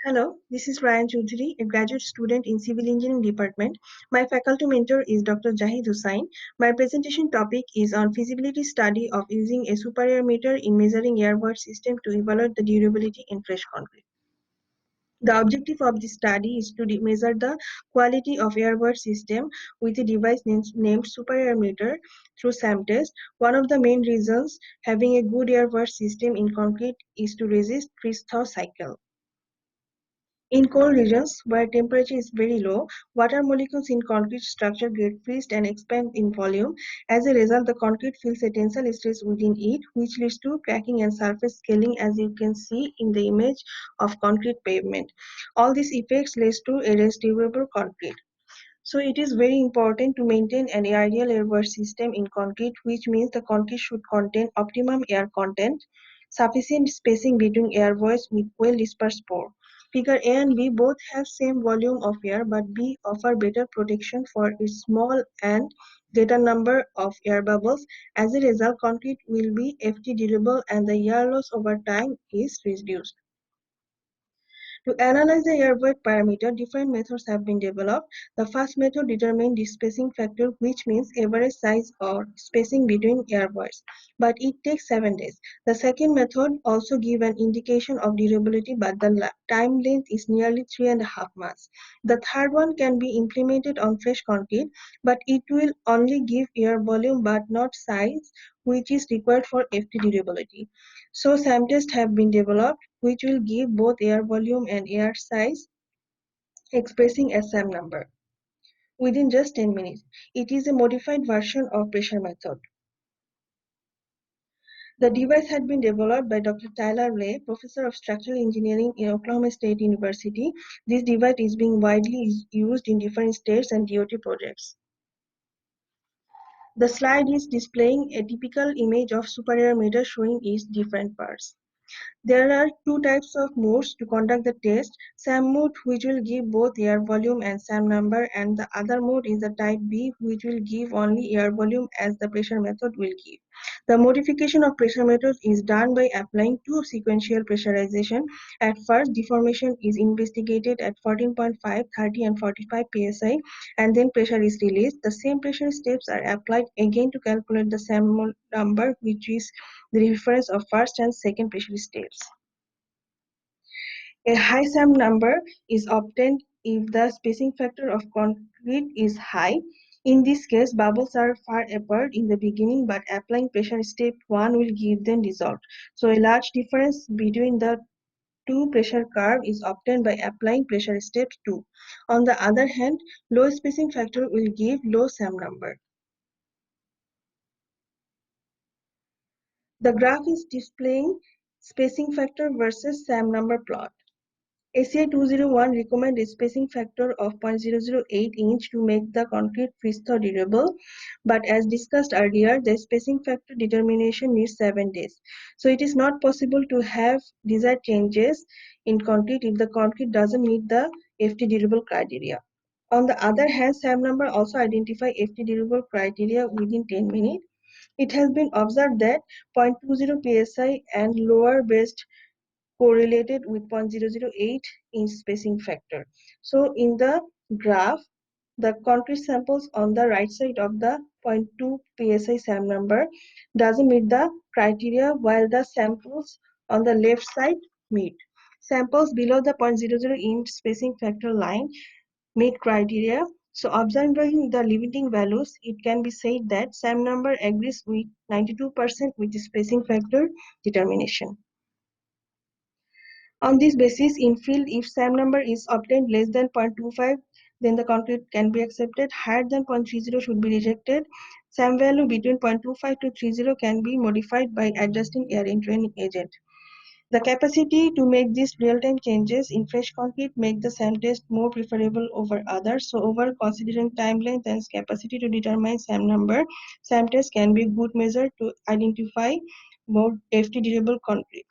Hello, this is Ryan Choudhury, a graduate student in Civil Engineering Department. My faculty mentor is Dr. Jahid Hussain. My presentation topic is on feasibility study of using a superior meter in measuring airwork system to evaluate the durability in fresh concrete. The objective of this study is to measure the quality of airwork system with a device named superior meter through SAM test. One of the main reasons having a good airwork system in concrete is to resist freeze-thaw cycle. In cold regions where temperature is very low, water molecules in concrete structure get freezed and expand in volume. As a result, the concrete feels a tensile stress within it, which leads to cracking and surface scaling, as you can see in the image of concrete pavement. All these effects leads to a less durable concrete. So it is very important to maintain an ideal airwork system in concrete, which means the concrete should contain optimum air content, sufficient spacing between air voids with well dispersed pore. Figure A and B both have same volume of air, but B offer better protection for its small and greater number of air bubbles. As a result, concrete will be FT durable and the air loss over time is reduced. To analyze the airwork parameter, different methods have been developed. The first method determines the spacing factor, which means average size or spacing between airworks, but it takes 7 days. The second method also gives an indication of durability, but the time length is nearly 3.5 months. The third one can be implemented on fresh concrete, but it will only give air volume but not size, which is required for FT durability. So SAM tests have been developed which will give both air volume and air size expressing a SAM number within just 10 minutes. It is a modified version of pressure method. The device had been developed by Dr. Tyler Ley, professor of structural engineering in Oklahoma State University. This device is being widely used in different states and DOT projects. The slide is displaying a typical image of superior meter showing its different parts. There are two types of modes to conduct the test. SAM mode, which will give both air volume and SAM number, and the other mode is the type B, which will give only air volume as the pressure method will give. The modification of pressure method is done by applying two sequential pressurization. At first, deformation is investigated at 14.5, 30 and 45 psi, and then pressure is released. The same pressure steps are applied again to calculate the SAM number, which is the reference of first and second pressure steps. A high SAM number is obtained if the spacing factor of concrete is high. In this case, bubbles are far apart in the beginning, but applying pressure step 1 will give them dissolved. So a large difference between the two pressure curve is obtained by applying pressure step 2. On the other hand, low spacing factor will give low SAM number. The graph is displaying spacing factor versus SAM number plot. ACI 201 recommends a spacing factor of 0.008 inch to make the concrete freeze-thaw durable, but as discussed earlier, the spacing factor determination needs 7 days. So it is not possible to have desired changes in concrete if the concrete doesn't meet the FT durable criteria. On the other hand, SAM number also identify FT durable criteria within 10 minutes. It has been observed that 0.20 psi and lower best correlated with 0.008 inch spacing factor. So in the graph, the concrete samples on the right side of the 0.2 psi SAM number doesn't meet the criteria, while the samples on the left side meet. Samples below the 0.00 inch spacing factor line meet criteria. So observing the limiting values, it can be said that SAM number agrees with 92% with the spacing factor determination. On this basis, in field, if SAM number is obtained less than 0.25, then the concrete can be accepted. Higher than 0.30 should be rejected. SAM value between 0.25 to 30 can be modified by adjusting air entraining agent. The capacity to make these real-time changes in fresh concrete make the SAM test more preferable over others. So over considering time length and capacity to determine SAM number, SAM test can be a good measure to identify more FT durable concrete.